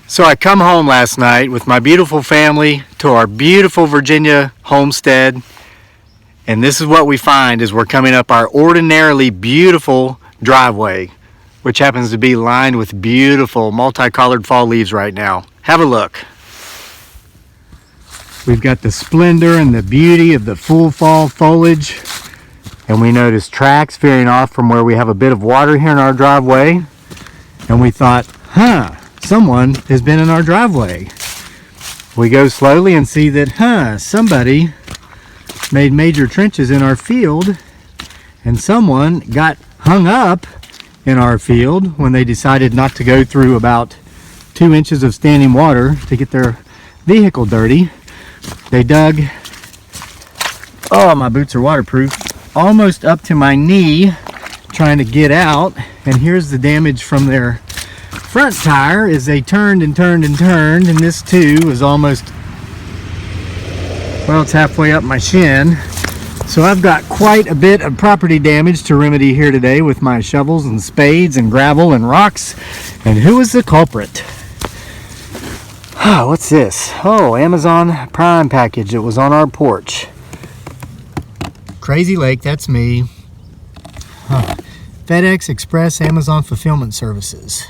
So I come home last night with my beautiful family to our beautiful Virginia homestead, and this is what we find as we're coming up our ordinarily beautiful driveway, which happens to be lined with beautiful multicolored fall leaves right now. Have a look. We've got the splendor and the beauty of the full fall foliage, and we notice tracks veering off from where we have a bit of water here in our driveway, and we thought, someone has been in our driveway. We go slowly and see that, somebody made major trenches in our field, and someone got hung up in our field when they decided not to go through about 2 inches of standing water to get their vehicle dirty. They dug, my boots are waterproof, almost up to my knee trying to get out, and here's the damage from their front tire as they turned and turned and turned, and this too is almost, it's halfway up my shin. So I've got quite a bit of property damage to remedy here today with my shovels and spades and gravel and rocks. And who is the culprit? What's this? Amazon Prime package. It was on our porch. Crazy Lake, that's me. FedEx, Express, Amazon Fulfillment Services.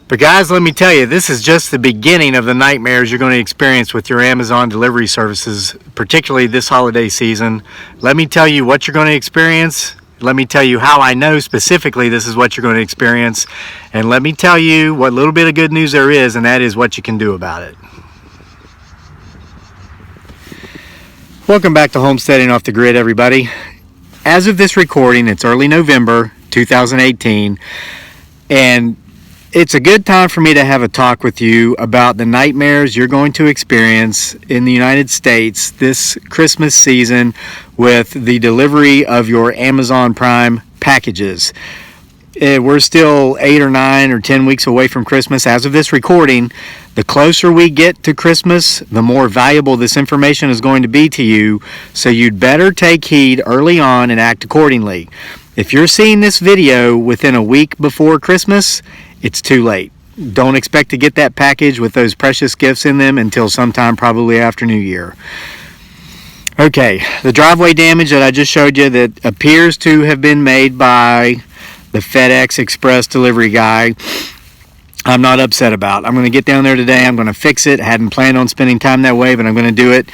But guys, let me tell you, this is just the beginning of the nightmares you're going to experience with your Amazon delivery services, particularly this holiday season. Let me tell you what you're going to experience. Let me tell you how I know specifically this is what you're going to experience. And let me tell you what little bit of good news there is, and that is what you can do about it. Welcome back to Homesteading Off the Grid, everybody. As of this recording, it's early November 2018, and it's a good time for me to have a talk with you about the nightmares you're going to experience in the United States this Christmas season with the delivery of your Amazon Prime packages. We're still 8 or 9 or 10 weeks away from Christmas as of this recording. The closer we get to Christmas, the more valuable this information is going to be to you, so you'd better take heed early on and act accordingly. If you're seeing this video within a week before Christmas, it's too late. Don't expect to get that package with those precious gifts in them until sometime probably after New Year. Okay, the driveway damage that I just showed you that appears to have been made by the FedEx Express delivery guy, I'm not upset about. I'm going to get down there today. I'm going to fix it. I hadn't planned on spending time that way, but I'm going to do it.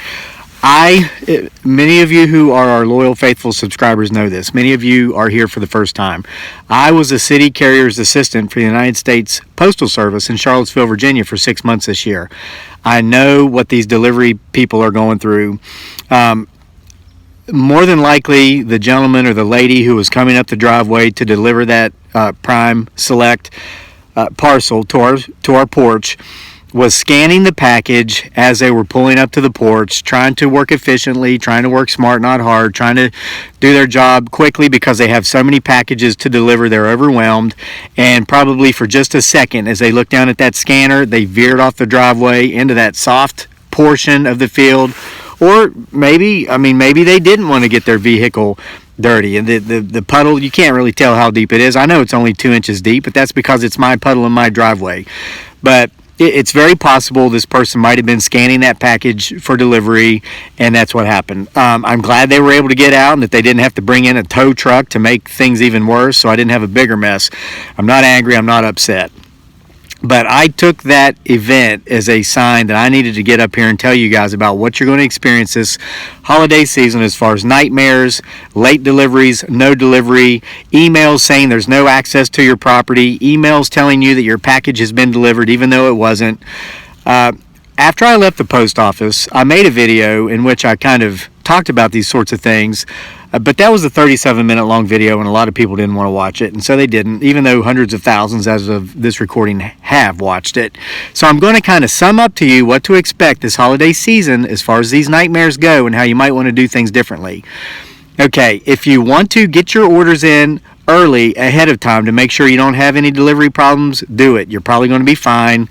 Many of you who are our loyal, faithful subscribers know this. Many of you are here for the first time. I was a city carrier's assistant for the United States Postal Service in Charlottesville, Virginia for 6 months this year. I know what these delivery people are going through. More than likely, the gentleman or the lady who was coming up the driveway to deliver that Prime Select parcel to our porch was scanning the package as they were pulling up to the porch, trying to work efficiently, trying to work smart, not hard, trying to do their job quickly because they have so many packages to deliver, they're overwhelmed. And probably for just a second, as they looked down at that scanner, they veered off the driveway into that soft portion of the field. Or maybe they didn't want to get their vehicle dirty. And the puddle, you can't really tell how deep it is. I know it's only 2 inches deep, but that's because it's my puddle in my driveway. But it's very possible this person might have been scanning that package for delivery, and that's what happened. I'm glad they were able to get out and that they didn't have to bring in a tow truck to make things even worse, so I didn't have a bigger mess. I'm not angry. I'm not upset. But I took that event as a sign that I needed to get up here and tell you guys about what you're going to experience this holiday season as far as nightmares, late deliveries, no delivery, emails saying there's no access to your property, emails telling you that your package has been delivered even though it wasn't. After I left the post office, I made a video in which I kind of talked about these sorts of things. But that was a 37-minute long video, and a lot of people didn't want to watch it, and so they didn't, even though hundreds of thousands as of this recording have watched it. So I'm going to kind of sum up to you what to expect this holiday season as far as these nightmares go and how you might want to do things differently. Okay, if you want to get your orders in early ahead of time to make sure you don't have any delivery problems, do it. You're probably going to be fine.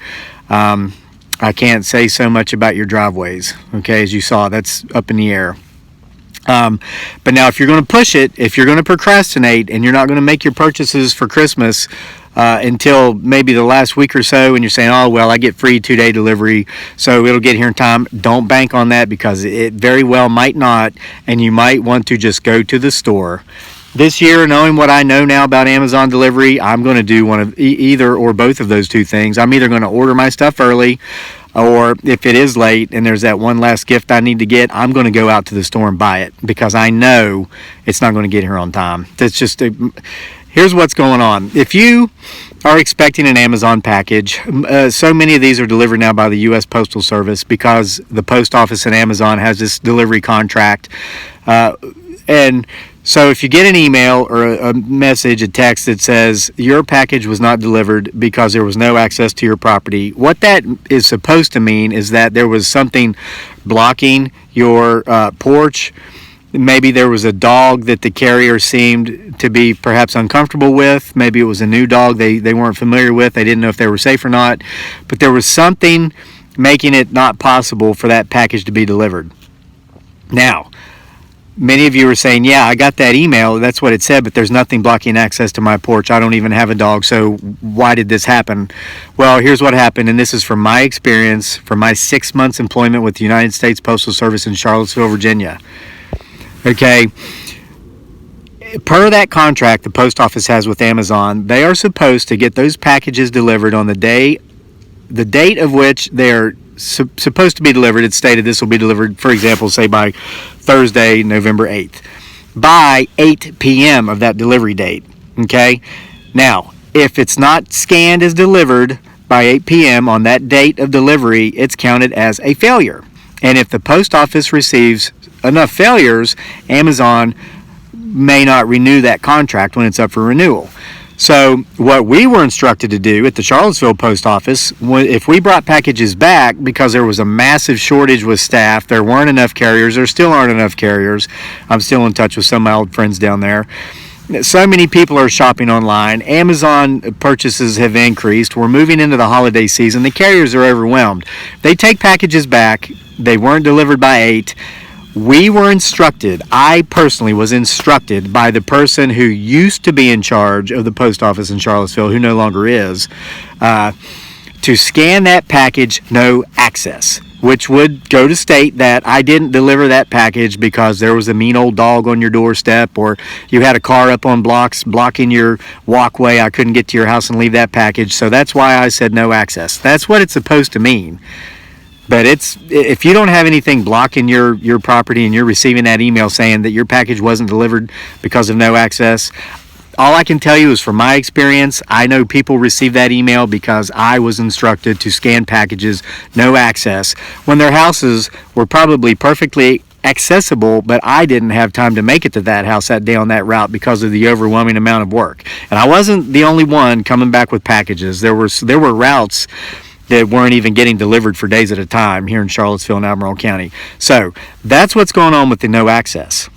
I can't say so much about your driveways. Okay, as you saw, that's up in the air. But now if you're going to push it, if you're going to procrastinate and you're not going to make your purchases for Christmas until maybe the last week or so, and you're saying, oh, well, I get free 2-day delivery, so it'll get here in time, don't bank on that, because it very well might not, and you might want to just go to the store. This year, knowing what I know now about Amazon delivery, I'm going to do one of either or both of those two things. I'm either going to order my stuff early, or if it is late and there's that one last gift I need to get, I'm going to go out to the store and buy it, because I know it's not going to get here on time. That's just here's what's going on. If you are expecting an Amazon package, so many of these are delivered now by the U.S. Postal Service, because the post office and Amazon has this delivery contract. And so if you get an email or a message, a text that says your package was not delivered because there was no access to your property, what that is supposed to mean is that there was something blocking your porch. Maybe there was a dog that the carrier seemed to be perhaps uncomfortable with. Maybe it was a new dog they weren't familiar with. They didn't know if they were safe or not. But there was something making it not possible for that package to be delivered. Now, many of you are saying, yeah, I got that email. That's what it said, but there's nothing blocking access to my porch. I don't even have a dog, so why did this happen? Well, here's what happened, and this is from my experience, from my 6 months employment with the United States Postal Service in Charlottesville, Virginia. Okay, per that contract the post office has with Amazon, they are supposed to get those packages delivered on the date of which they're supposed to be delivered. It's stated this will be delivered, for example, say by Thursday, November 8th, by 8 p.m. of that delivery date. Okay, now if it's not scanned as delivered by 8 p.m. on that date of delivery, it's counted as a failure. And if the post office receives enough failures, Amazon may not renew that contract when it's up for renewal. So what we were instructed to do at the Charlottesville post office, if we brought packages back because there was a massive shortage with staff, there weren't enough carriers, there still aren't enough carriers. I'm still in touch with some of my old friends down there. So many people are shopping online. Amazon purchases have increased. We're moving into the holiday season. The carriers are overwhelmed. They take packages back. They weren't delivered by 8. We were instructed, I personally was instructed by the person who used to be in charge of the post office in Charlottesville, who no longer is, to scan that package, no access, which would go to state that I didn't deliver that package because there was a mean old dog on your doorstep, or you had a car up on blocks blocking your walkway. I couldn't get to your house and leave that package. So that's why I said no access. That's what it's supposed to mean. But if you don't have anything blocking your property and you're receiving that email saying that your package wasn't delivered because of no access, all I can tell you is from my experience, I know people receive that email because I was instructed to scan packages, no access, when their houses were probably perfectly accessible, but I didn't have time to make it to that house that day on that route because of the overwhelming amount of work. And I wasn't the only one coming back with packages. There were routes that weren't even getting delivered for days at a time here in Charlottesville and Albemarle County. So that's what's going on with the no access.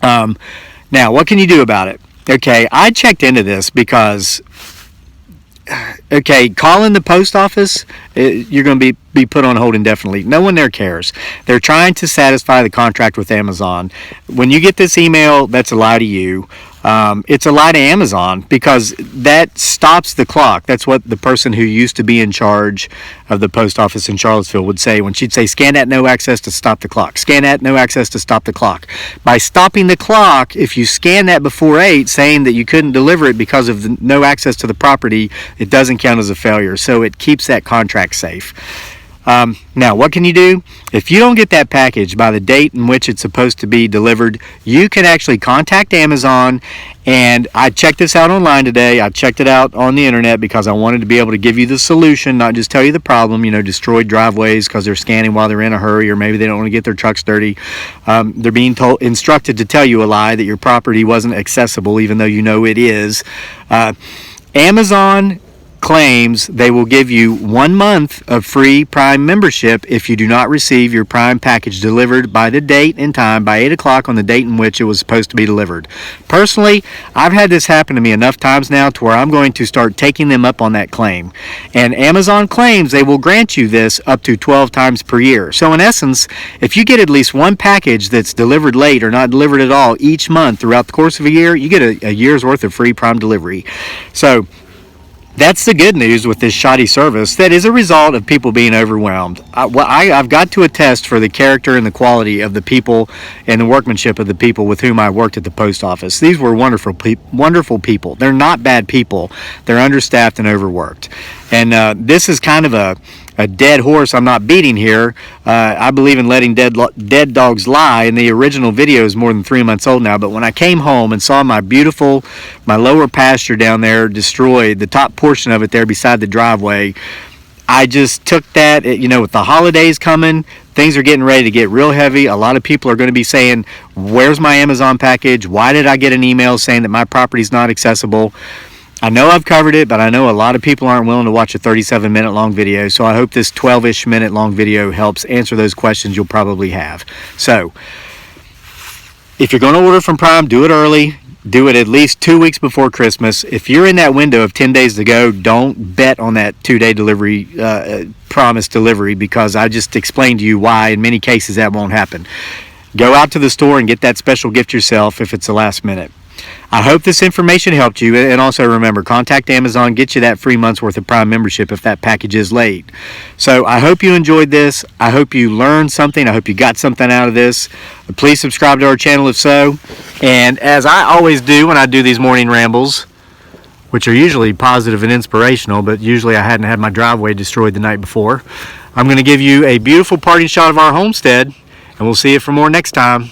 Now, what can you do about it? Okay, I checked into this because, calling the post office, you're going to be put on hold indefinitely. No one there cares. They're trying to satisfy the contract with Amazon. When you get this email, that's a lie to you. It's a lie to Amazon because that stops the clock. That's what the person who used to be in charge of the post office in Charlottesville would say when she'd say, scan that no access to stop the clock. Scan that no access to stop the clock. By stopping the clock, if you scan that before 8 saying that you couldn't deliver it because of the no access to the property, it doesn't count as a failure. So it keeps that contract safe. Now, what can you do? If you don't get that package by the date in which it's supposed to be delivered, you can actually contact Amazon. And I checked this out online today. I checked it out on the internet because I wanted to be able to give you the solution, not just tell you the problem, destroyed driveways because they're scanning while they're in a hurry, or maybe they don't want to get their trucks dirty. They're being instructed to tell you a lie that your property wasn't accessible, even though you know it is. Amazon claims, they will give you 1 month of free Prime membership if you do not receive your Prime package delivered by the date and time, by 8 o'clock on the date in which it was supposed to be delivered. Personally, I've had this happen to me enough times now to where I'm going to start taking them up on that claim. And Amazon claims they will grant you this up to 12 times per year. So in essence, if you get at least one package that's delivered late or not delivered at all each month throughout the course of a year, you get a year's worth of free Prime delivery. So that's the good news with this shoddy service that is a result of people being overwhelmed. I've got to attest for the character and the quality of the people and the workmanship of the people with whom I worked at the post office. These were wonderful people. They're not bad people. They're understaffed and overworked. And this is kind of a dead horse I'm not beating here. I believe in letting dead dogs lie, and the original video is more than 3 months old now. But when I came home and saw my lower pasture down there destroyed, the top portion of it there beside the driveway, I just took that, with the holidays coming, things are getting ready to get real heavy. A lot of people are going to be saying, where's my Amazon package? Why did I get an email saying that my property's not accessible? I know I've covered it, but I know a lot of people aren't willing to watch a 37-minute long video, so I hope this 12-ish minute long video helps answer those questions you'll probably have. So, if you're going to order from Prime, do it early. Do it at least 2 weeks before Christmas. If you're in that window of 10 days to go, don't bet on that 2-day delivery, promised delivery, because I just explained to you why in many cases that won't happen. Go out to the store and get that special gift yourself if it's the last minute. I hope this information helped you, and also remember, contact Amazon, get you that free month's worth of Prime membership if that package is late. So I hope you enjoyed this. I hope you learned something. I hope you got something out of this. Please subscribe to our channel if so. And as I always do when I do these morning rambles, which are usually positive and inspirational, but usually I hadn't had my driveway destroyed the night before, I'm going to give you a beautiful parting shot of our homestead, and we'll see you for more next time.